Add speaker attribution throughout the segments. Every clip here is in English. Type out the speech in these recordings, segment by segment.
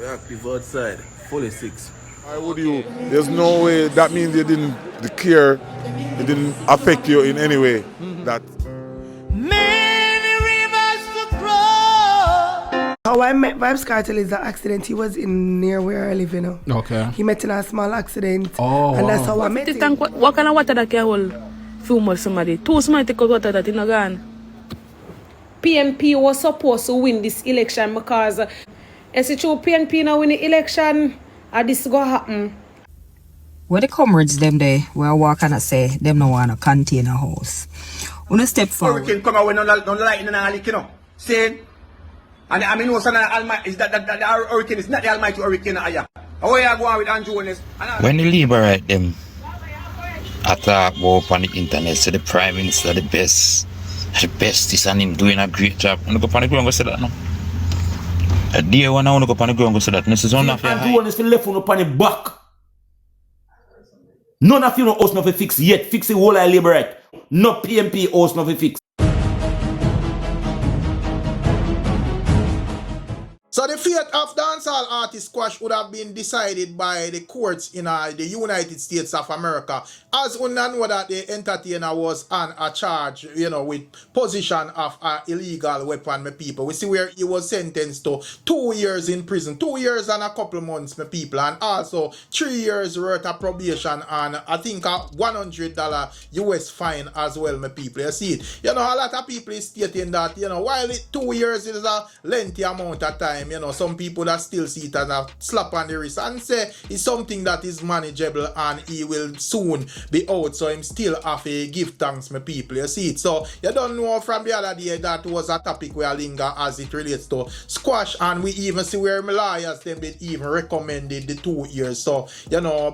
Speaker 1: We're active outside, fully six.
Speaker 2: Why would you? There's no way. That means they didn't care. It didn't affect you in any way. That.
Speaker 3: Many rivers to cross.
Speaker 4: How I met Vybz Kartel is the accident. He was in near where I live, you know.
Speaker 5: Okay.
Speaker 4: He met in a small accident.
Speaker 5: Oh,
Speaker 4: and
Speaker 5: wow.
Speaker 4: that's how I met him.
Speaker 6: What kind of water that can hold few more somebody? Too small to cut water that is not gone.
Speaker 7: PNP was supposed to win this election because it's true PNP now win the election and this go happen.
Speaker 8: Where the comrades them there, where I walk and I say them no want to contain a house. When I step forward.
Speaker 9: Hurricane come out when no lightning and all, you know. Saying, and I mean, no son is that the hurricane is not the almighty hurricane. How are you going with Andrew on this?
Speaker 10: When the liberate them attack up on the internet, say the prime minister the best is and him doing a great job. I'm going to go on the ground and say that now. A day when I want to go on the ground and say that. This is
Speaker 9: Andrew on this left on the back. None of you know us not to fix yet. Fix the whole of liberate. No PMP us not to fix.
Speaker 11: So the fate of dancehall artist squash would have been decided by the courts in the United States of America, as we know that the entertainer was on a charge, with possession of an illegal weapon, my people. We see where he was sentenced to 2 years in prison, 2 years and a couple months, my people, and also 3 years worth of probation and I think a $100 US fine as well, my people. You see it. A lot of people is stating that, while 2 years is a lengthy amount of time, some people that still see it as a slap on the wrist and say it's something that is manageable and he will soon be out, so him still have to give thanks, my people. You see it. So you don't know from the other day that was a topic where I linger as it relates to squash, and we even see where my lawyers them did even recommended the 2 years. So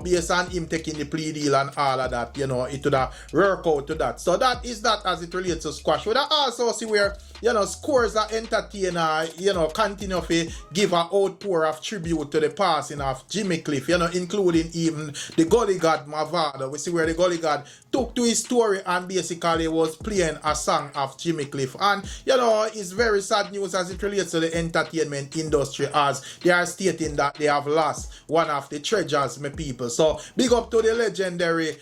Speaker 11: based on him taking the plea deal and all of that, it would have work out to that. So that is that as it relates to squash. We also see where scores of entertainer continue to give an outpour of tribute to the passing of Jimmy Cliff, including even the Gully God Mavado. We see where the Gully God took to his story and basically was playing a song of Jimmy Cliff. And it's very sad news as it relates to the entertainment industry, as they are stating that they have lost one of the treasures, my people. So big up to the legendary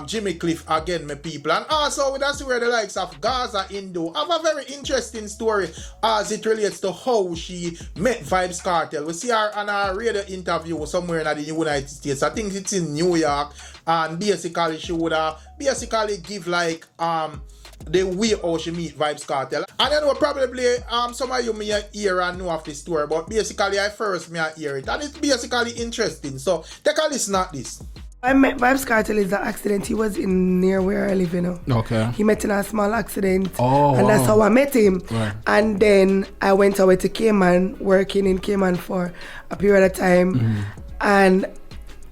Speaker 11: Jimmy Cliff again, my people. And also we see where the likes of Gaza Indo have a very interesting story as it relates to how she met Vybz Kartel. We see her on a radio interview somewhere in the United States. I think it's in New York, and basically she would basically give like the way how she meet Vybz Kartel. And I know probably some of you may hear and know of this story, but basically I first may hear it, and it's basically interesting. So take a listen at this.
Speaker 4: I met Vybz Kartel is the accident. He was in near where I live,
Speaker 5: Okay.
Speaker 4: He met in a small accident.
Speaker 5: Oh,
Speaker 4: and that's how I met him.
Speaker 5: Right.
Speaker 4: And then I went away to Cayman, working in Cayman for a period of time.
Speaker 5: Mm-hmm.
Speaker 4: And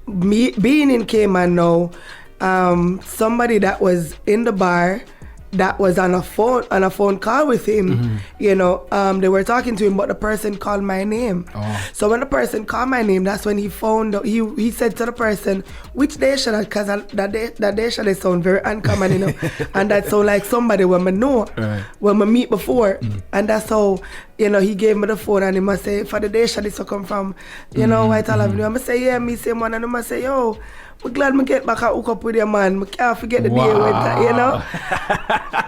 Speaker 4: me being in Cayman now, somebody that was in the bar that was on a phone call with him, they were talking to him, but the person called my name.
Speaker 5: Oh.
Speaker 4: So when the person called my name, that's when he found out, he said to the person, which day should I, because that day should they sound very uncommon, and that sound like somebody when I know,
Speaker 5: right.
Speaker 4: when I meet before, and that's how, he gave me the phone and he must say, for the day should this come from, Whitehall Avenue. I must say, yeah, me same one, and I must say, yo, I'm glad I get back and hook up with your man. I can't forget the day when,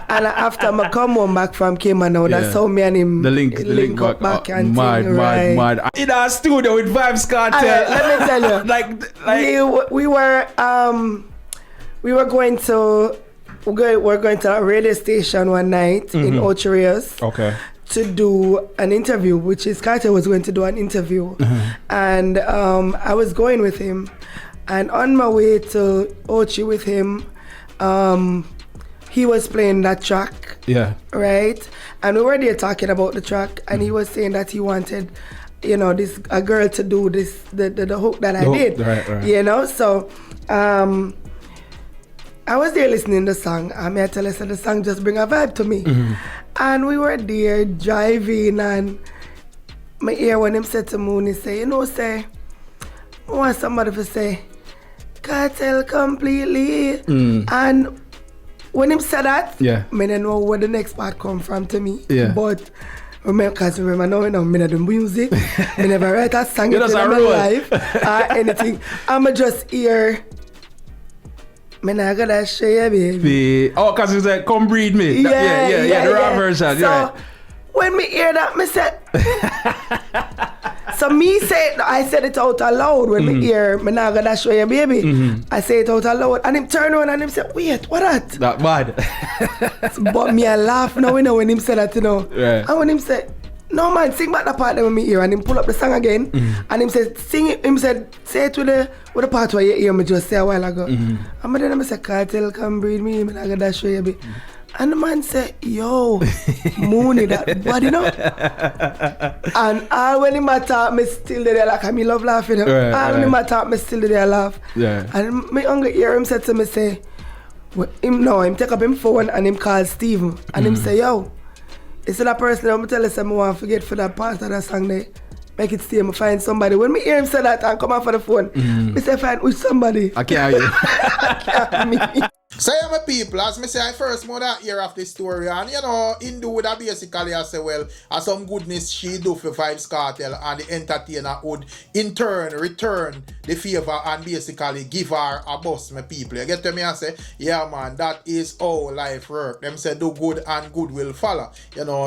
Speaker 4: And after I come home back from Cayman now, that's how me and him
Speaker 5: the link
Speaker 4: up back and
Speaker 5: mad. In our studio with Vybz Kartel.
Speaker 4: Let me tell you, we were going to a radio station one night in Ocho Rios.
Speaker 5: Okay.
Speaker 4: To do an interview, which is Carter was going to do an interview, and I was going with him. And on my way to Ochi with him, he was playing that track.
Speaker 5: Yeah.
Speaker 4: Right? And we were there talking about the track, and he was saying that he wanted, a girl to do this, the hook that I did.
Speaker 5: Right.
Speaker 4: So I was there listening to the song. I may tell you, so the song just bring a vibe to me.
Speaker 5: Mm-hmm.
Speaker 4: And we were there driving, and my ear when him said to Moon, he say, say, I want somebody to say, Cartel completely. And when him said that,
Speaker 5: yeah,
Speaker 4: I don't know where the next part come from to me.
Speaker 5: Yeah.
Speaker 4: But Because remember now, I don't do music. I never write a song in
Speaker 5: just
Speaker 4: my
Speaker 5: a roll.
Speaker 4: life or anything. I'm just here. I'm not gonna share, baby.
Speaker 5: Oh, because it's like, come breed me.
Speaker 4: Yeah,
Speaker 5: the raw version.
Speaker 4: So, when me hear that, me say... So me say, I said it out aloud when me hear, me not gonna show you, baby. I say it out aloud, and him turn around and him say, wait, what that?
Speaker 5: That bad.
Speaker 4: But me I laugh now, when him say that,
Speaker 5: Right.
Speaker 4: And when him say, no man, sing back the part that when me hear, and him pull up the song again, and him said, sing it, him said, say it with the part where you hear me just say a while ago. And then I say, Kartel, come breed me, me not gonna show you, baby. And the man said, yo, Mooney, that body, And all when him talk, me still there like I me love laughing. All when him talk, me still there laugh.
Speaker 5: Yeah.
Speaker 4: And me hungry hear him say to me, say, him take up him phone and him call Steven. And him say, yo, it's that person that me tell us I want to forget for that part of that song there. Make it stay, me find somebody. When me hear him say that and come off for the phone, me say find with somebody.
Speaker 5: I can't hear you.
Speaker 4: I can't me.
Speaker 11: So yeah, my people, as me say, I first mother hear of this story, and Indo would have basically I say, well, as some goodness she do for Vybz Kartel, and the entertainer would in turn return the favor and basically give her a bus, my people. You get to me and say, yeah man, that is how life work. Them say do good and good will follow.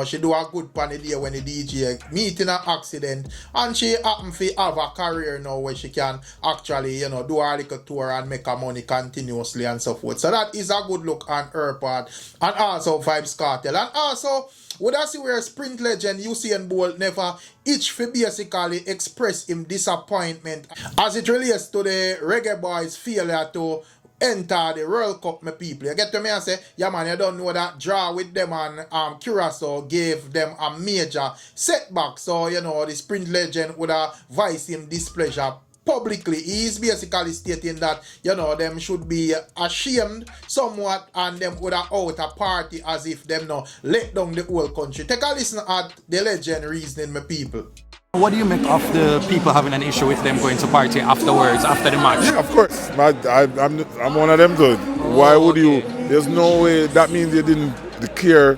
Speaker 11: She do a good pan the day when the DJ meet in an accident, and she happen to have a career now where she can actually, do her little tour and make her money continuously and so forth. So that is a good look on her part, and also Vybz Kartel, and also would I see where sprint legend Usain Bolt never itch for basically express him disappointment as it relates to the Reggae Boyz failure to enter the World Cup, my people. You get to me and say, yeah man, you don't know that draw with them and Curacao gave them a major setback. So, the sprint legend would have voiced him displeasure publicly. He is basically stating that, them should be ashamed somewhat, and them would have out a party as if them let down the whole country. Take a listen at the legend reasoning, my people.
Speaker 12: What do you make of the people having an issue with them going to party afterwards, after the match?
Speaker 2: Yeah, of course. I'm one of them too. Why would you? There's no way. That means you didn't care.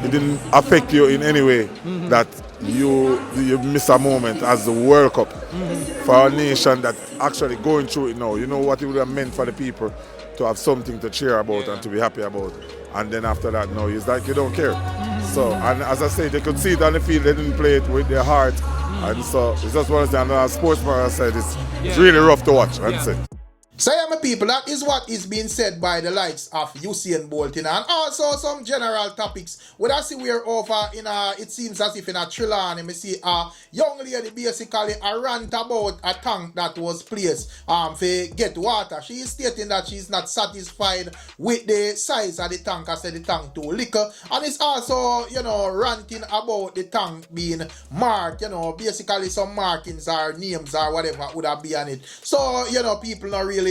Speaker 2: It didn't affect you in any way. That you miss a moment as the World Cup for a nation that actually going through it now. You know what it would have meant for the people to have something to cheer about and to be happy about. And then after that, no, it's like you don't care. So, and as I said, they could see it on the field. They didn't play it with their heart. And so it's just one of the things. And as sportsman, I said, it's really rough to watch. That's it.
Speaker 11: So yeah, my people, that is what is being said by the likes of Usain Bolt, and also some general topics. What I see we're over in it seems as if in a Trelawney, me see a young lady basically a rant about a tank that was placed for get water. She is stating that she's not satisfied with the size of the tank. I said the tank too little, and it's also ranting about the tank being marked. Basically some markings or names or whatever would have been on it. So people not really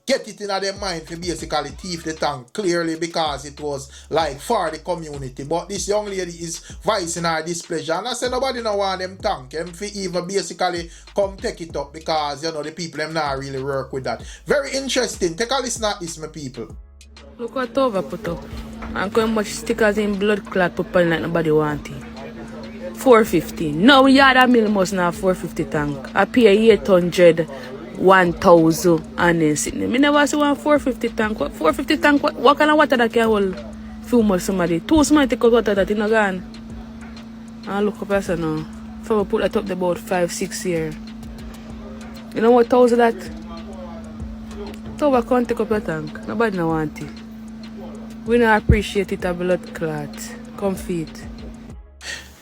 Speaker 11: get it in their mind to basically thief the tank clearly because it was like for the community. But this young lady is voicing her displeasure, and I say nobody no want them tank. Them fi even basically come take it up because the people them not really work with that. Very interesting. Take a listen at this, my people.
Speaker 6: Look what Tova put up. And how much stickers in blood clot put like nobody want it. 450. No, yard a mill must not 450 tank. I pay 800. 1,000 and then sitting. Me never see one 450 tank. 450 tank, what kind of water that can hold? Few more somebody. Too small take out water that in a gun. And look up as now. If I put that up about 5-6 years. You know what 1,000 that? So I can't take up a tank. Nobody no want it. We don't appreciate it a blood clot. Come feed.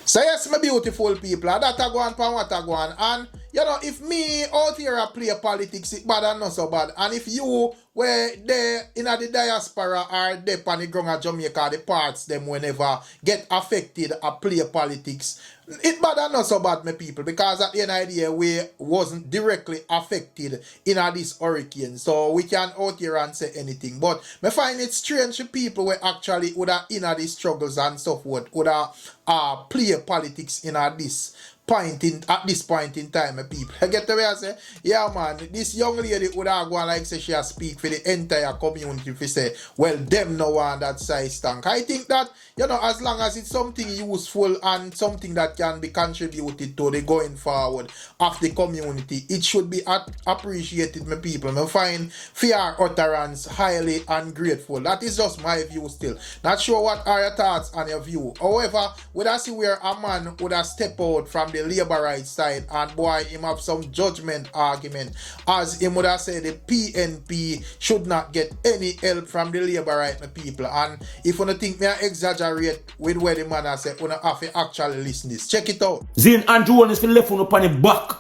Speaker 11: So yes, my beautiful people, that a go on pan what a go on. And if me out here I play politics, it bad and not so bad. And if you were there in the diaspora or there on the ground of Jamaica, the parts them whenever get affected I play politics, it bad and not so bad, my people, because at the end of the day we wasn't directly affected in this hurricane. So we can out here and say anything. But I find it strange to people who actually would have in these struggles and so forth, would have play politics in this at this point in time, people. I get the way I say, yeah man, this young lady would have gone like say she has speak for the entire community if you say, well, them no one that size tank. I think that, you know, as long as it's something useful and something that can be contributed to the going forward of the community, it should be appreciated, my people. I find fair utterance highly ungrateful. That is just my view still. Not sure what are your thoughts on your view. However, would I see where a man would have stepped out from the labor rights side and boy him have some judgment argument as him would have said the PNP should not get any help from the labor right people. And if you don't think me I exaggerate with where the man has said, you have to actually listen this. Check it out.
Speaker 13: Zin Andrew one is for left on upon the back.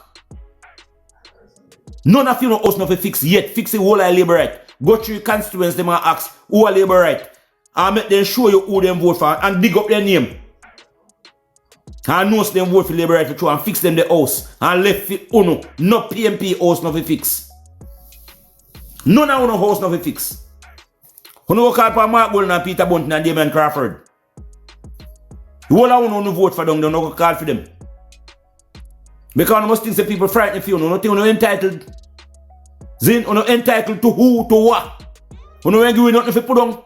Speaker 13: None of you know us not to fix yet. Fix the whole of labor right. Go through your constituents them and ask who are labor right. And make them show you who them vote for and dig up their name. And know them vote for labor right for and fix them the house. And left it uno. No PMP house not to fix. None of uno house not to fix. Uno go call for Mark Golden and Peter Bunton and Damien Crawford. The whole of uno vote for them, they don't go call for them. Because you must think that people frighten you. You don't think you're entitled. Zin, you're not entitled to who, to what. You don't give you nothing to put on.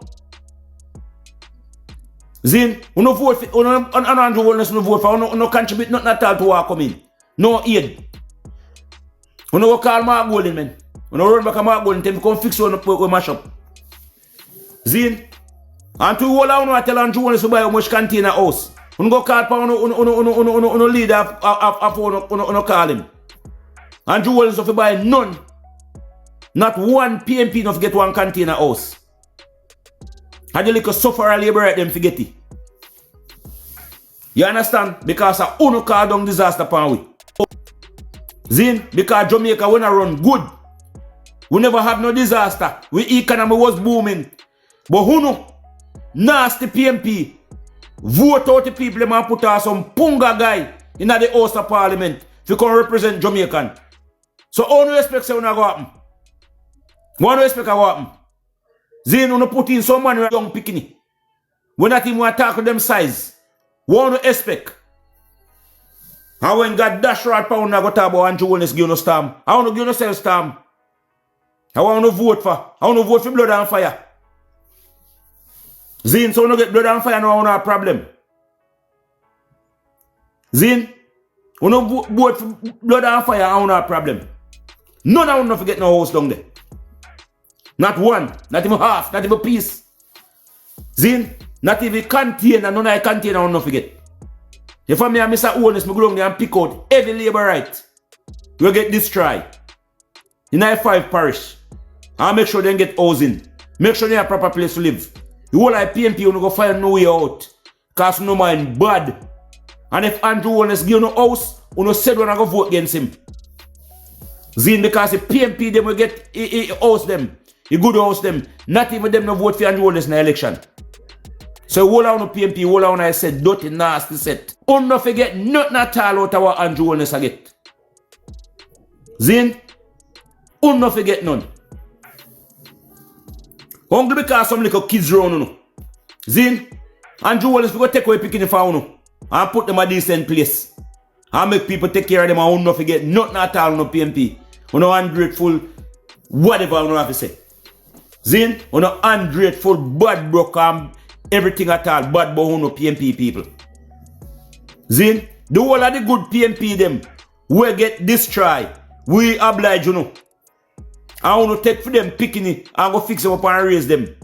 Speaker 13: Zin, you don't vote for, you don't Andrew Wellness, you don't vote for, you don't contribute nothing at all to what come in. No aid. You don't go call Mark Golden, man. You don't run back to Mark Golden, tell me come fix you with mash up. Zin, and to all I want to tell Andrew Wellness to buy how much container house. You go call for uno leader of uno call him. Andrew Wellness to buy none. Not one PMP not get one container house. And the little suffer labor right them forget it. You understand? Because of uno call down disaster pan we. Zin, because Jamaica when I run good. We never have no disaster. We economy was booming. But uno nasty PMP vote out the people and put out some punga guy in the House of Parliament to come represent Jamaican. So all no respect say when I go happen. One respect what happen. Zin when put in some man young picking. When that him want to talk to them size. One no expect. And when God dash right pound I go talk about Andrew Wellness give no stamp. I want to give no sell stamp. I want to vote for. I want to vote for blood and fire. Zin, so we don't get blood and fire, no have a problem. Zin, we don't vote for blood and fire, I don't have a problem. None of them don't forget no house down there. Not one, not even half, not even piece. Zin, not even container, none of the container I don't forget. If I miss a owners, I go down there and pick out every labor right. We get destroyed. In I 5 parish. And make sure they get housing. Make sure they have a proper place to live. The whole like PMP you go find no way out. Cause no mind bad. And if Andrew Wellness give no house, you said when I go vote against him. Zin because the PMP them will get house them. The good house them. Not even them no vote for Andrew Wellness in the election. So whole on the PMP, whole on I said dirty nasty set. You not forget nothing at all out of what Andrew Wellness get. Zin, you not forget none. Only because some little kids around you. Zin, Andrew Wellness we go take away picking for you and put them a decent place. And make people take care of them and not forget nothing at all no PMP. You know ungrateful, whatever you have to say. Zin, you know ungrateful, bad broke everything at all, bad but you know PMP people. Zin, the whole of the good PMP them will get destroyed. We oblige you know. I want to take for them picking it and go fix them up and raise them.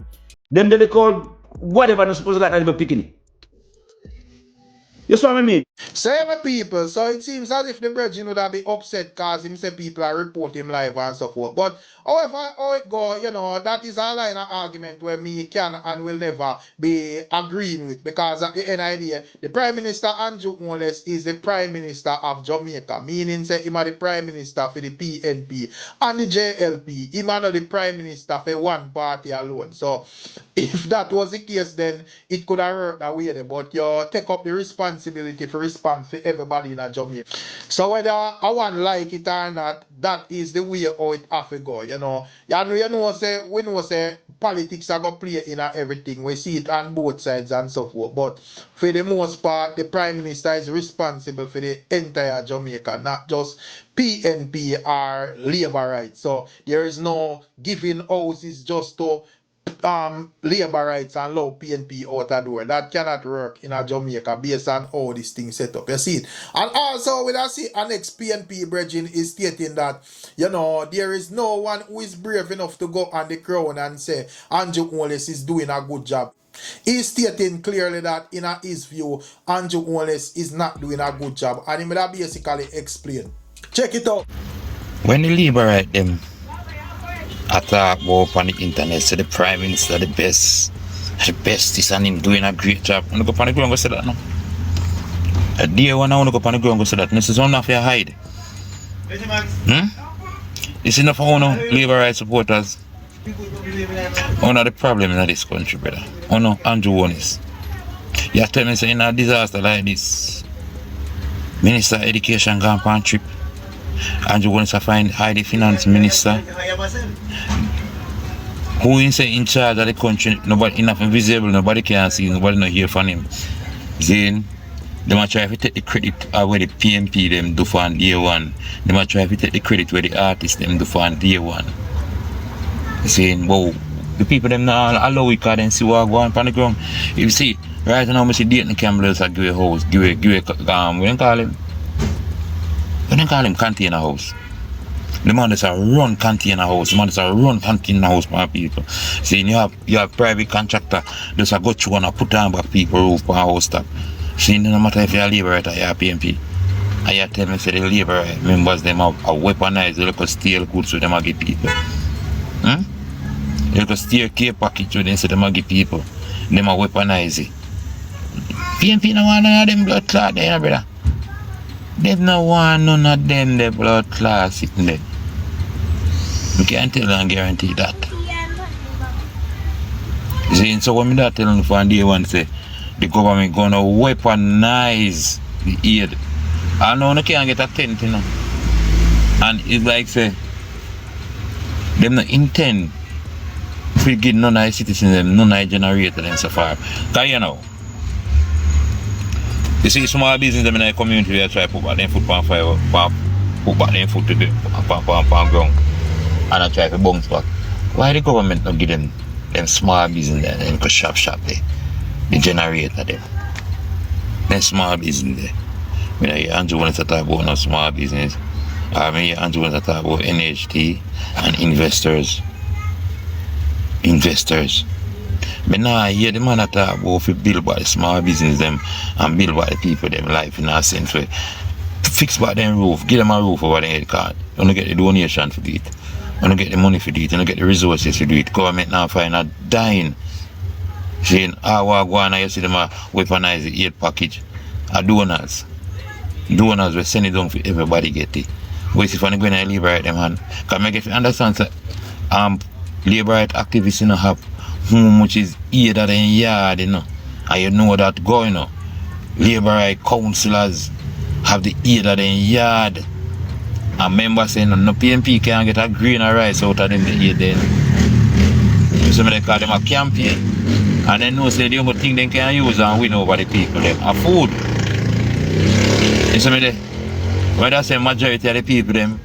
Speaker 13: Them they call whatever not supposed to get not picking it. You see what I mean?
Speaker 11: Same people, so it seems as if the brethren would have been upset because him say people are reporting him live and so forth. But however how it go, you know, that is a line of argument where me can and will never be agreeing with because at the end of the day, the Prime Minister Andrew Wellness is the Prime Minister of Jamaica, meaning say him are the Prime Minister for the PNP and the JLP. Him are not the Prime Minister for one party alone. So if that was the case, then it could have hurt that way. But you take up the responsibility for response for everybody in Jamaica. So whether I want like it or not, that is the way how it have to go. You know say we know say politics are going to play in everything. We see it on both sides and so forth. But for the most part, the Prime Minister is responsible for the entire Jamaica, not just PNP or labor rights. So there is no giving houses just to labor rights and allow PNP out the door. That cannot work in a Jamaica based on how this thing set up. You see it. And also with us, our next PNP brethren is stating that, you know, there is no one who is brave enough to go on the crown and say Andrew Wallace is doing a good job. He's stating clearly that in his view, Andrew Wallace is not doing a good job. And he will basically explain. Check it out.
Speaker 10: When the labor right them attack up on the internet, say the Prime Minister the best is and him doing a great job. I'm going to go on the ground and say that now. A day one I want to go on the ground and say that. This is enough for hide. It's enough for no labor rights supporters. One of the problem in this country, brother. Oh no, Andrew Wallace. You tell me say in a disaster like this, Minister of Education gone on trip. Andrew Wallace find hide the finance minister. Who is in charge of the country? Nobody enough invisible, nobody can see, nobody not hear from him. Then they might try to take the credit where the PNP them do for on day one. They might try to take the credit where the artists them do for on day one. Saying, wow, the people them not allow it because they see what go on the ground. You see, right now I see Dayton Campbell's a give a house, give a we don't call him. We don't call him container house. The man that's a run container house, the man that's a run container house for people. Saying you have private contractor just a go through and put on back people roof for a house top. Saying no matter if you're a labor right or you're a PNP. And you tell me say the labor right members them have weaponized the local steel goods so them a give people. You can steer care package with them so them a give people. Them a weaponize it. PNP no want none of them blood clot there, brother. Them no want none of them the blood clot sitting there. We can't tell and guarantee that. See, so when me that tell them from day one say the government gonna weaponize the aid. I know they can't get a tent, you know. And it's like say them not intend to give none of the citizens them, none of the generator them so far. Cause you know, you see small business them in the community they try to put back them foot on fire, put back them foot to the on ground and I try to bounce back. Why the government not give them small business there, them could shop there, the generator them. Them small business there. I mean, Andrew wants to talk about no small business. I mean, Andrew wants to talk about NHT and investors. But now I hear the man that talk about if you build by the small business them and build by the people them life in a sense way. Fix back them roof, give them a roof over their head card. You don't get the donation for it. You don't get the money for it. You don't get the resources to do it. Government now find a dying. Saying, what go on, you see them weaponize the aid package. Donors will send it down for everybody get it. Wait if I'm going to liberate them hand. Because I get to understand that labor right activists you know have how much is aid that in yard, you know. And you know that going, you know. Labor right councillors have the aid that in yard. And members saying no PNP can't get a grain of rice out of them the aid then. So they call them a campaign. And they know say the only thing they can use and win over the people them are food. You see me there? When I say majority of the people them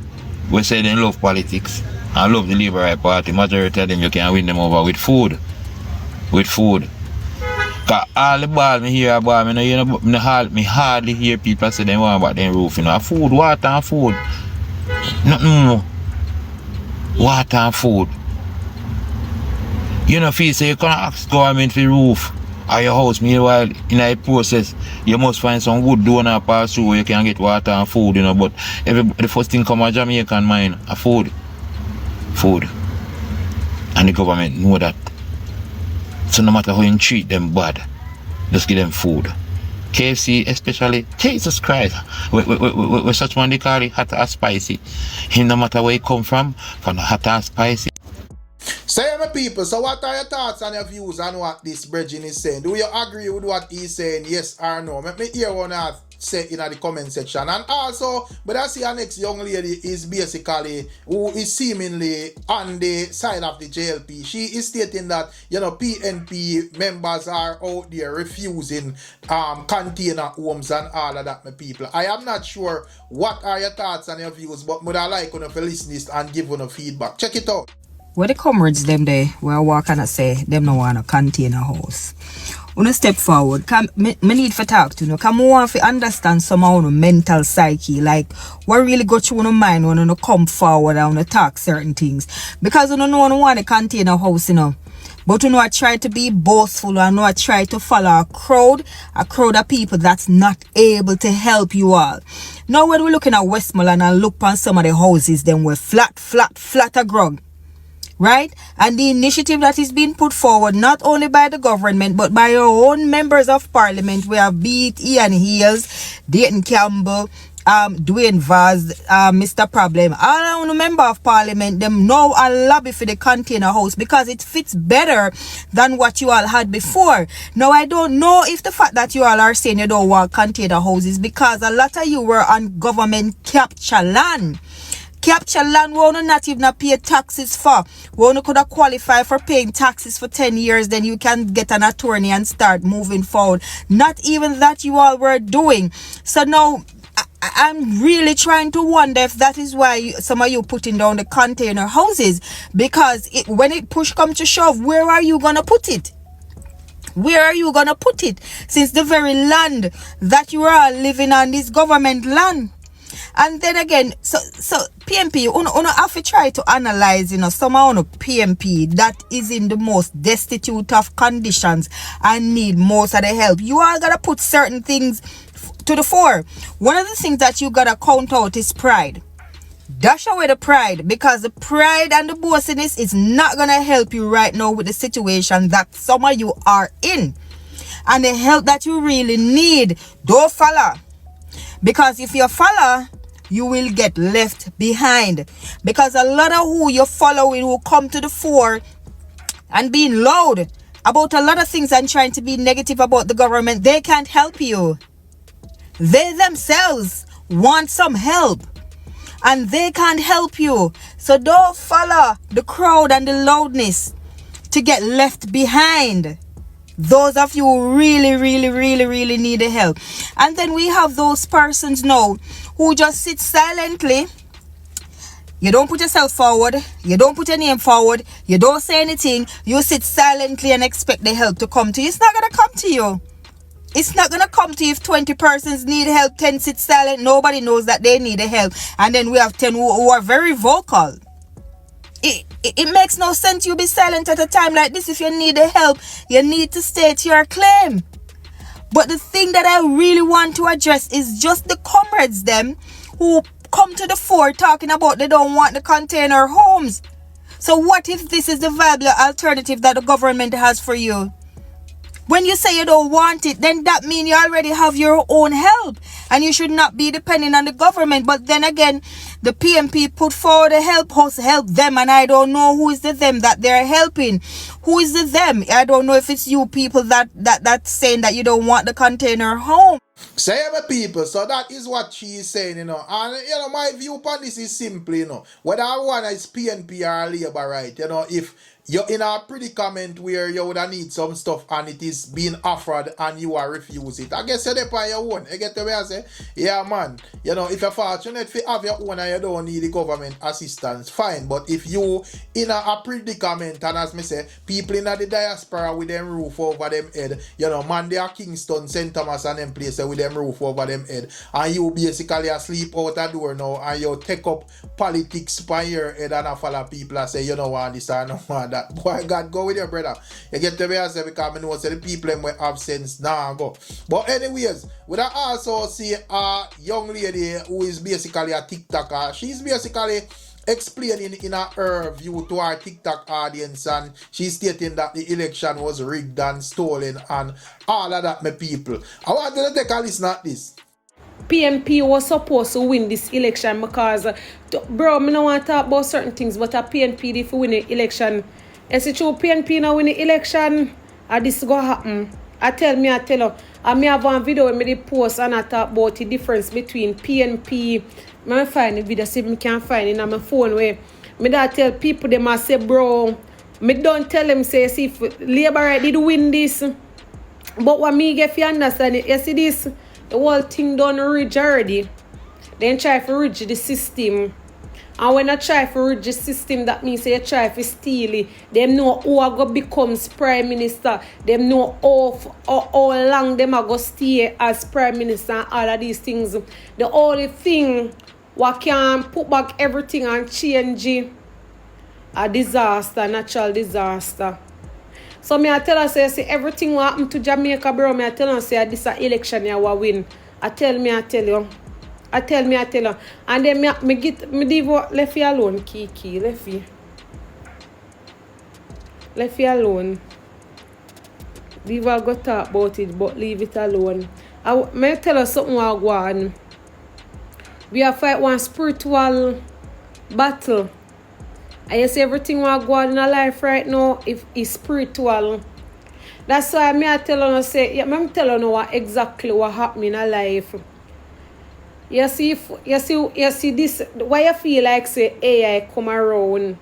Speaker 10: we say they love politics and love the Labour Right Party, majority of them you can win them over with food. With food. Cause all the ball me hear about me hardly hear people say they want about them roof, you know. Food, water and food. Nothing more. Water and food. You know, feel say you can't ask government for roof or your house. Meanwhile, in a process, you must find some good donor pass through where you can get water and food, you know. But the first thing come a Jamaican mind, a food. Food. And the government know that. So no matter how you treat them bad, just give them food. KFC especially, Jesus Christ, with such one they call it hot or spicy. Him no matter where he come from the hot or spicy.
Speaker 11: Say my people, so what are your thoughts and your views on what this brethren is saying? Do you agree with what he's saying, yes or no? Let me hear one say in the comment section. And also, but I see our next young lady is basically who is seemingly on the side of the JLP. She is stating that, you know, PNP members are out there refusing container homes and all of that, my people. I am not sure what are your thoughts and your views, but would I like you to listen this and give you feedback. Check it out.
Speaker 8: Where the comrades them there, where walk and I say them no want a container house. Wanna step forward. Me need to talk to you. Come on to understand some of your mental psyche. Like what really got you on your mind when you come forward and you talk certain things. Because you don't know you want a container house, you know. But you know I try to be boastful, I know I try to follow a crowd of people that's not able to help you all. Now when we're looking at Westmoreland and look on some of the houses, then we're flat a grog. Right? And the initiative that is being put forward not only by the government but by our own members of parliament, we have beat Ian Hills, Dayton Campbell, Dwayne Vaz, Mr. Problem. All the member of parliament, them now a lobby for the container house because it fits better than what you all had before. Now I don't know if the fact that you all are saying you don't want container houses because a lot of you were on government capture land. Capture land we not even pay taxes for. We could have qualified for paying taxes for 10 years, then you can get an attorney and start moving forward. Not even that you all were doing. So now I'm really trying to wonder if that is why some of you putting down the container houses. Because when it push come to shove, where are you going to put it? Where are you going to put it? Since the very land that you are living on is government land. And then again, so PMP, you have to try to analyze, you know, some of PMP that is in the most destitute of conditions and need most of the help. You all gotta put certain things to the fore. One of the things that you gotta count out is pride. Dash away the pride, because the pride and the bossiness is not gonna help you right now with the situation that some of you are in. And the help that you really need, don't follow. Because if you follow, you will get left behind. Because a lot of who you're following will come to the fore and being loud about a lot of things and trying to be negative about the government. They can't help you. They themselves want some help. And they can't help you. So don't follow the crowd and the loudness to get left behind. Those of you who really need the help. And then we have those persons now who just sit silently. You don't put yourself forward. You don't put your name forward. You don't say anything. You sit silently and expect the help to come to you. It's not going to come to you. It's not going to come to you if 20 persons need help, 10 sit silent. Nobody knows that they need the help. And then we have 10 who are very vocal. It makes no sense you be silent at a time like this. If you need the help, you need to state your claim. But the thing that I really want to address is just the comrades them who come to the fore talking about they don't want the container homes. So what if this is the viable alternative that the government has for you? When you say you don't want it, then that means you already have your own help. And you should not be depending on the government. But then again, the PMP put forward a help them. And I don't know who is the them that they're helping. Who is the them? I don't know if it's you people that's saying that you don't want the container home.
Speaker 11: Say my people, so that is what she is saying, you know. And, you know, my view upon this is simple, you know. Whether one is PNP or Labour, right, you know, if you're in a predicament where you would need some stuff and it is being offered and you are refuse it, I guess you're there by your own. You get the way I say? Yeah, man. You know, if you're fortunate to have your own and you don't need the government assistance, fine. But if you in a predicament, and as me say, people in the diaspora with them roof over them head, you know, man, they are Kingston, St. Thomas and them places with them roof over them head, and you basically asleep out the door now and you take up politics by your head and a follow people and say, you know what, this and no want that. Boy, God, go with your brother. You get the way I say, because I know say the people in my absence now go. But anyways, we also see a young lady who is basically a TikToker. She's basically explaining in her view to our TikTok audience, and she's stating that the election was rigged and stolen and all of that, my people. I want you to take a listen at this.
Speaker 7: PMP was supposed to win this election because, bro, I don't want to talk about certain things, but a PNP if win the election. Is it true PNP now win the election? Or this go happen? I tell you, And me have one video where me did post and I talk about the difference between PNP. I find the video, see if I can find it on my phone where me that tell people them I say, bro, me don't tell them say see if Labour right did win this. But what me get you understand it, you see this, the whole thing done ridge already. Then try to ridge the system. And when I try to ridge the system, that means you try to steal it. Them know who are going to become Prime Minister. Them know how long them are going to stay as Prime Minister and all of these things. The only thing what can put back everything and change it, a disaster, natural disaster. So me I tell us say everything what happened to Jamaica, bro. Me I tell us say this election here will win. I tell you. And then me leave left you alone, Kiki. Left you alone. Leave her go talk about it, but leave it alone. May tell us something what go on. We are fight one spiritual battle. And you see everything what go on in our life right now is spiritual. That's why I tell you say, I'm telling you exactly what happened in our life. You see this, why you feel like say AI come around.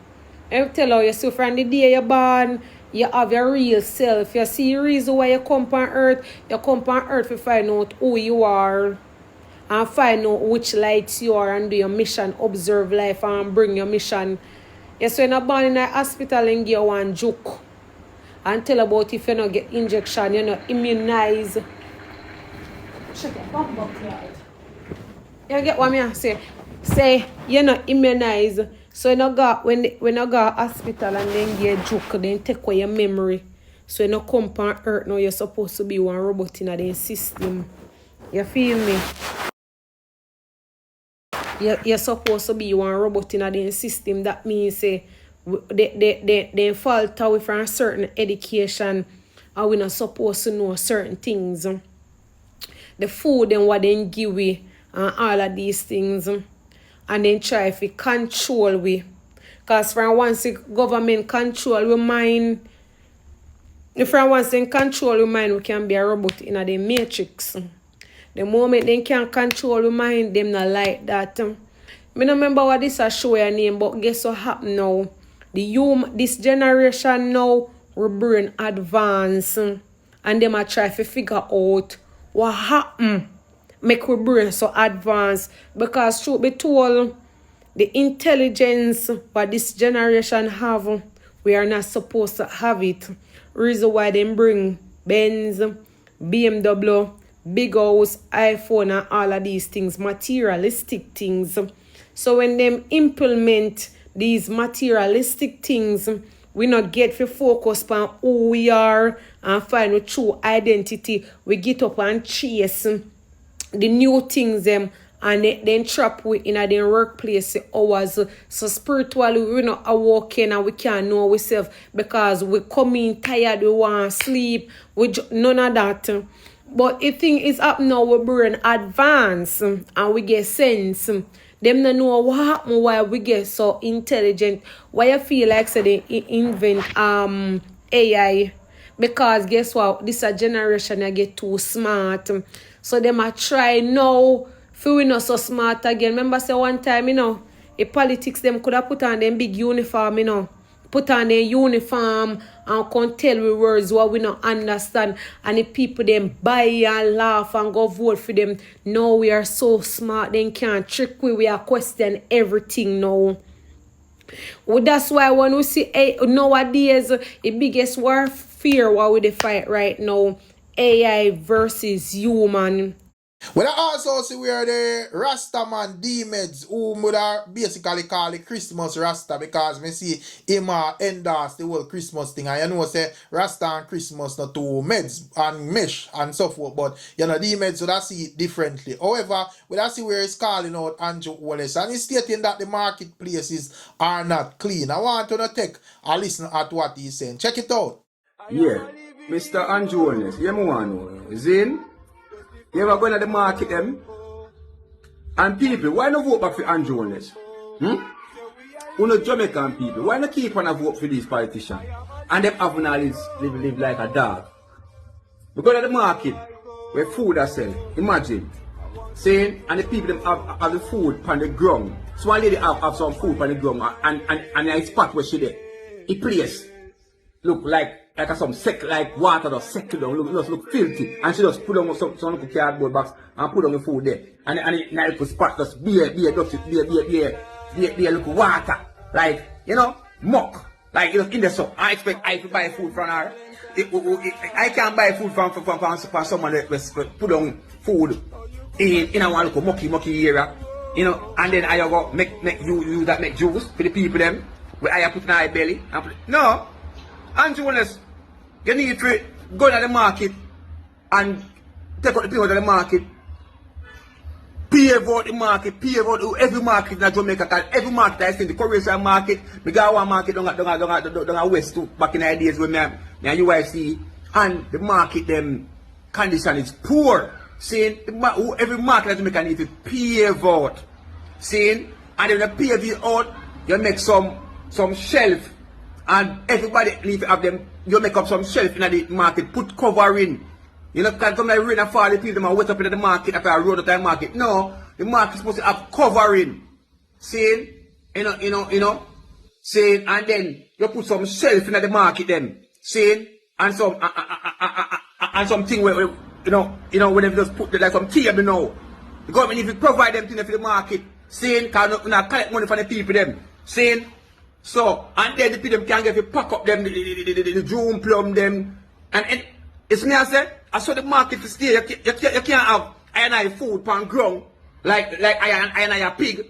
Speaker 7: I tell you see from the day you're born, you have your real self. You see the reason why you come on earth to find out who you are. And find out which lights you are and do your mission, observe life and bring your mission. You see when you're born in a hospital and give you one joke. And tell about if you don't get injection, you're not immunized. Check it, come back here. You get what I say? Say you're not immunized. So when you go hospital and then get joke, then take away your memory. So you come on earth now, you're supposed to be one robot in the system. You feel me? You're supposed to be one robot in the system. That means say they falter away from a certain education and we're not supposed to know certain things. The food and what they give we and all of these things, and then try to control we. Because from once the government control we mind, from once they control we mind, we can be a robot in the matrix. The moment they can control we mind, them not like that. I don't remember what this a show your name, but guess what happened now? This generation now, we brain advance, and them a try to figure out what happened. Make we brain so advanced, because truth be told, the intelligence what this generation have, we are not supposed to have it. Reason why they bring Benz, BMW, big house, iPhone and all of these things, materialistic things. So when them implement these materialistic things, we not get to focus on who we are and find a true identity. We get up and chase the new things them and then trap we in a workplace hours. So spiritually we're not awoken and we can't know ourselves because we come in tired, we want to sleep, none of that. But if thing is up now, we brain advance and we get sense. Them don't know what happened, why we get so intelligent. Why you feel like so they invent AI? Because guess what? This a generation that get too smart. So they might try now for we not so smart again. Remember say one time, the politics them could have put on them big uniform, put on their uniform and can't tell we words what we not understand. And the people them buy and laugh and go vote for them. Now we are so smart, they can't trick we are question everything now. Well, that's why when we see nowadays the biggest warfare what we fight right now, AI versus human.
Speaker 11: Well, I also see where the Rasta man D-Meds, who would basically call it Christmas Rasta, because me see him endorse the whole Christmas thing. And you know, say Rasta and Christmas not two meds and mesh and so forth, but D-Meds would see it differently. However, we see where he's calling out Andrew Wallace and he's stating that the marketplaces are not clean. I want to take a listen at what he's saying. Check it out.
Speaker 14: Yeah, Mr. Andrew Wallace, you want to know, Zin? You ever go to the market them? And people, why not vote back for Andrew Wallace? Uno Jamaican people, why not keep on a vote for these politicians? And them have live like a dog. We go to the market, where food are sell. Imagine. Saying, and the people them have the food on the ground. So one lady have some food on the ground and I spot where she there. It place look like some like water or settle down, look filthy. And she just put on some little cardboard box and put on the food there. And it like spot just beer, look water. Like, you know, muck. Like it was in the so I expect I to buy food from her. I can't buy food from someone that put on food in a one little mucky area. You know, and then I go make you that make juice for the people them where I put in my belly and put, no. Anjones, you need to go to the market and take out the people to the market. Pay about the market, pay about every market in Jamaica, because every market I see the Croatian market, we got one market down west too, back in the days when me and UIC, and the market them condition is poor. Saying every market in Jamaica need to pay out. Saying, and then you pay it out, you make some shelf, and everybody need to have them, you make up some shelf in the market, put cover in. You know, because come like rain and fall, the people them wet up in the market after I road up the market. No, the market is supposed to have covering. Saying, you know, saying, and then you put some shelf in the market then. Saying, and something where you know, when they just put like some table now. The government need to provide them things for the market. Saying, because you not collect money from the people them. Saying, so, and then the people them can get to pack up them, the June plum them, and it's me I said, I saw the market to stay. You can't have I food pan ground like I a pig.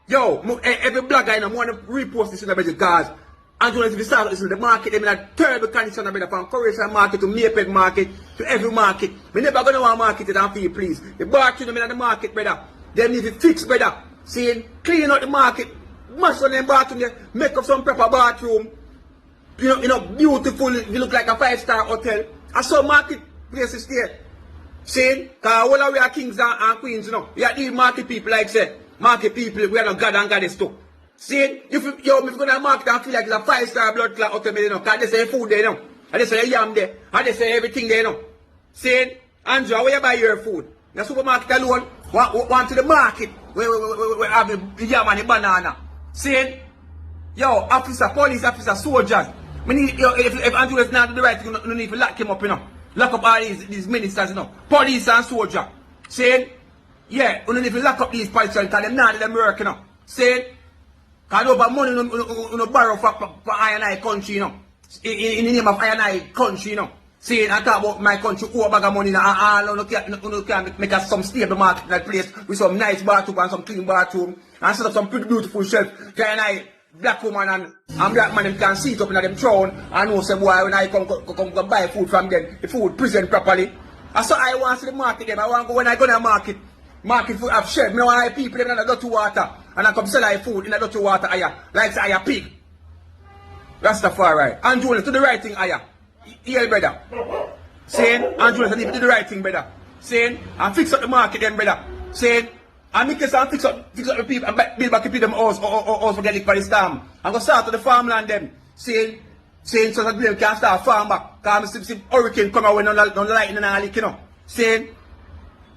Speaker 14: Yo, every blogger I want to repost this in the Gaza. And so if you start listen to the market, them in a terrible condition from Croatian market to Mayped market to every market. We never gonna want market it and feel please. The bathroom them in the market, brother. They need to fix, brother. Saying clean out the market, mash on them bathroom there, make up some proper bathroom. You know, beautiful, you look like a 5-star hotel. I saw market places there. Saying, because all we are kings and queens, you know. We are these market people, like say, market people, we are not God and goddess too. Saying, if you go to the market and feel like it's a 5-star blood clot hotel, you know, because they say food there, you know. And they say yam there, and they say everything there, you know. Saying, Andrew, where you buy your food? The supermarket alone, want to the market, where have the yam and the banana. Saying, yo, officer, police officer, soldiers. If Andrew is not the right thing, you need to lock him up, you know. Lock up all these ministers, you know. Police and soldier. Saying, yeah, you need to lock up these politicians because they're not them work, you know. Saying, because over money you borrow for I&I country, you know. In the name of I&I country, you know. Saying, I talk about my country, who a bag of money, and all, you can make us some stable market in that place with some nice bathroom and some clean bathroom, and set up some pretty beautiful shelf. I black woman and black man them can see it up in them throne and know say boy when I come buy food from them, the food present properly. And so I want to see the market them. I want to go when I go to the market food have shed. Me want people them in the dirty water and I come sell I food in the dirty water like say I a pig. That's the far right. And Jonas do the right thing Yeah, brother. Saying and Jonas need to do the right thing, brother. Saying and fix up the market then, brother. Saying and make us fix up the people and build back the people them house for getting for the storm. And go start to the farmland them. Saying so that they can start farm back. Because see hurricane come out when no lightning and leak, you know. Saying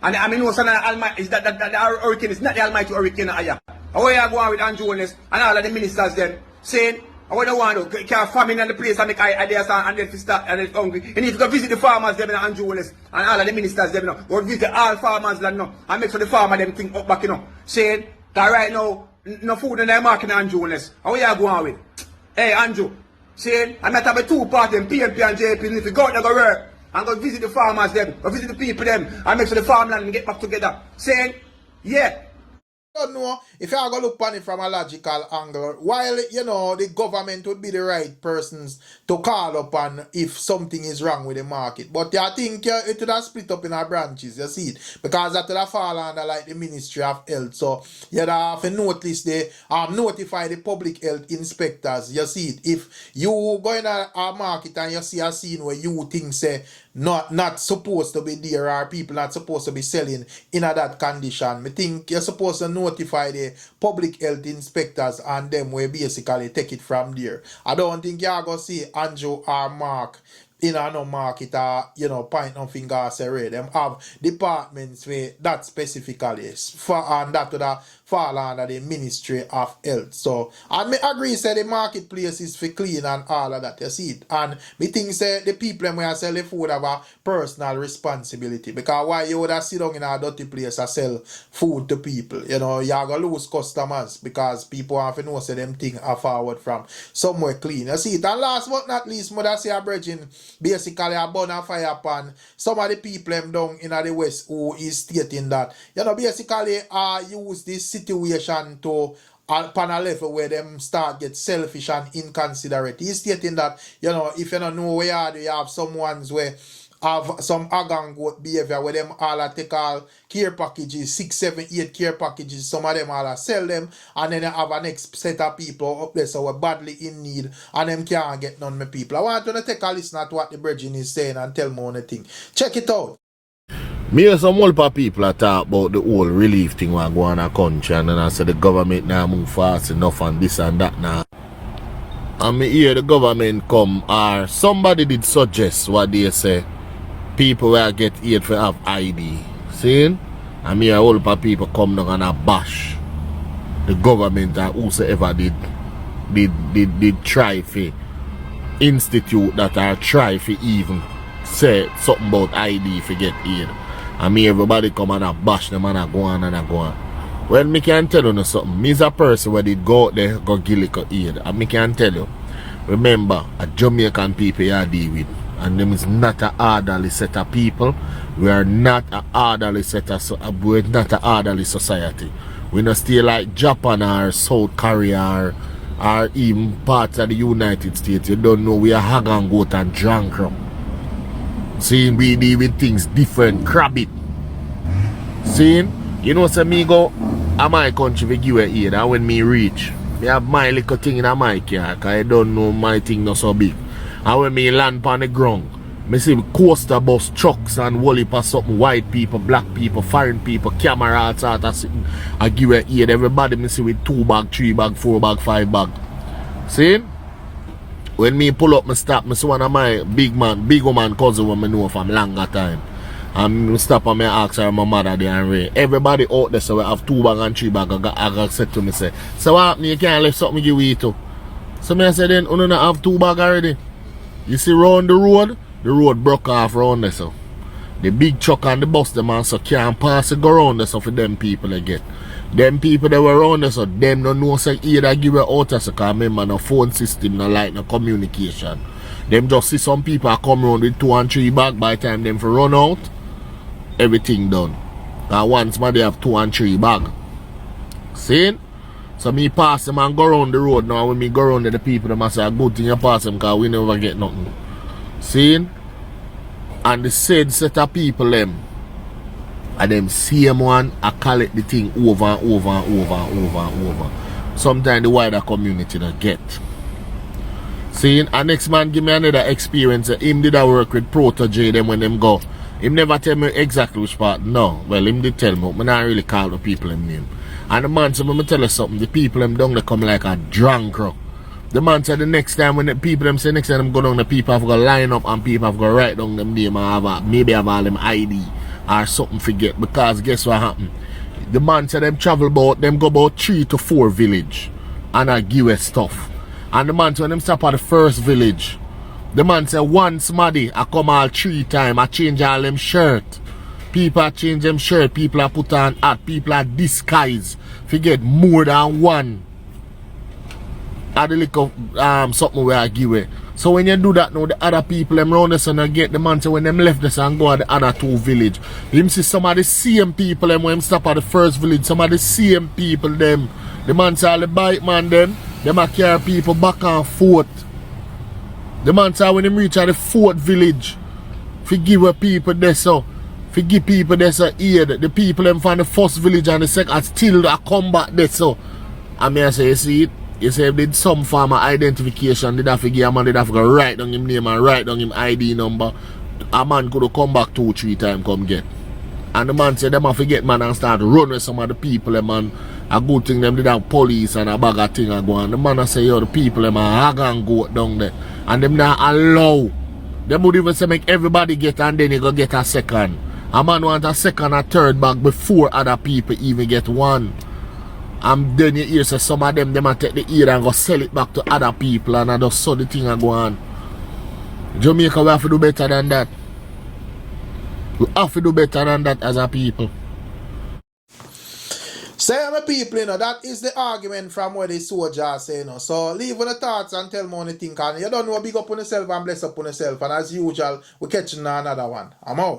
Speaker 14: and I mean no son Almighty is that the hurricane is not the Almighty hurricane aya. How you go on with Andrew Jones and all of the ministers them saying I don't want to can't famine in the place and make ideas and then start and it's hungry. You need to go visit the farmers them in Andrew Jones and all of the ministers them, you know. Go visit all farmers land, you know, and make sure the farmer them think up back, you know. Saying that right now, no food in their market in Andrew Jones. How you go on with? Hey Andrew, saying I'm not having two parties, PNP and JP, you need to go out there go work and go visit the farmers them, go visit the people them and make sure the farmland get back together. Saying, yeah.
Speaker 11: I don't know if I go look on it from a logical angle, while you know the government would be the right persons to call upon if something is wrong with the market, but I think it would have split up in our branches, you see it, because that would have fall under like the Ministry of Health, so you'd have to notice notify the public health inspectors, you see it. If you go in a market and you see a scene where you think say not supposed to be there or people not supposed to be selling in that condition, I think you're supposed to notify the public health inspectors and them will basically take it from there. I don't think you're going to see Andrew or Mark in a no market or, point no finger or say, "Ray." Them have departments where that specifically is for, and that would fall under the Ministry of Health. So, and me agree say the marketplace is for clean and all of that, you see it. And me think say the people them where sell the food have a personal responsibility, because why you would have sit down in a dirty place and sell food to people, you're gonna lose customers because people have to know say them things are forward from somewhere clean, you see it. And last but not least, mother say a bridging basically a burn a fire upon some of the people them down in the West who is stating that, basically use this situation to upon a level where them start get selfish and inconsiderate. He's stating that, if you don't know where you have some ones where have some agang goat behavior where them all take all care packages, 6, 7, 8 care packages, some of them all sell them, and then you have a next set of people up there so we're badly in need and them can't get none of my people. I want you to take a listen to what the Bridging is saying and tell me anything. Check it out.
Speaker 15: Me and some multiple people are talk about the whole relief thing when I go on a country, and then I say the government now move fast enough and this and that now. And me hear the government come, or somebody did suggest what they say, people will get aid for have ID. See? And me a whole lot of people come down and a bash the government and whosoever did try to institute that or try to even say something about ID for get aid. And me everybody come and a bash them and a go on and a go on. Well, me can tell you something. Me is a person where did go out there go give little aid. And me can tell you, remember, a Jamaican people you deal with. And them is not an orderly set of people. We are not an orderly set of we're not an orderly society. We not stay like Japan or South Korea or even parts of the United States. You don't know we are hag and goat and drunk. Seeing we deal with things different, crab it. Seeing, say me go a my country we give a aid, and when me reach, me have my little thing in my car, because I don't know my thing not so big. And when me land on the ground, me see coaster bus, trucks and whole heap of something, white people, black people, foreign people, camera, all sort of sitting. I give a aid, everybody me see with 2 bag, 3 bag, 4 bag, 5 bag. See? When me pull up, me stop, me see one of my big woman cousin when me know from longer time. And me stop and me ask her my mother there and Ray. Everybody out there so we have 2 bag and 3 bag. I got said to me say, so what happened? You can't leave something give you to. So me I say then, you don't have 2 bag already. You see round the road broke off round there so. The big truck and the bus them also can't pass it go round there so for them people they get. Them people that were around there so them don't know say either give it out so because remember no phone system, no light, no communication. Them just see some people come around with 2 and 3 bag by the time them for run out, everything done. And once they have 2 and 3 bag. See? So me pass them and go around the road now. When me go around there, the people them say a good thing you pass them because we never get nothing. See? And the said set of people them and them same one I collect the thing over and over and over and over and over. Sometimes the wider community don't get. See? And next man give me another experience. Him did a work with Protege them when them go. Him never tell me exactly which part. No. Well him did tell me, but I not really call the people them name. And the man said, let me tell you something, the people them down they come like a drunk. The man said the next time when the people them say next time them go down, the people have got to line up and people have got to write down them name and maybe have all them ID or something forget, because guess what happened? The man said them travel about, them go about 3 to 4 village and I give us stuff. And the man said when them stop at the first village, the man said once Maddy I come all 3 times, I change all them shirt. People are change them shirt, people are put on hat, people are disguise. Forget more than one. At the little something where I give it. So when you do that now, the other people them round us and get the man, so when them left this and go to the other 2 village, him see some of the same people them when him stop at the first village, some of the same people them. The man say all the bike man them a carry people back and forth. The man say when him reach at the 4th village, forgive people there so. Give people this aid. The people them from the first village and the second still come back there so. And me I say, you see it? You say if did some form of identification, did have to give a man, did have to write down him name and write down him ID number. A man could come back 2 or 3 times come get. And the man said them have to get man and start run with some of the people them and a good thing them did have police and a bag of thing and go on. The man I say yo the people them are hag and go down there. And them not allow Them would even say make everybody get and then you go get a second. A man want a second or third bag before other people even get one. And then you hear say some of them might take the ear and go sell it back to other people and I just saw the thing and go on. Jamaica, we have to do better than that. We have to do better than that as a people.
Speaker 11: Say my people, you know, that is the argument from what the soldiers say, you know. So leave on the thoughts and tell me what you think. And you don't know, big up on yourself and bless up on yourself. And as usual, we catching another one. I'm out.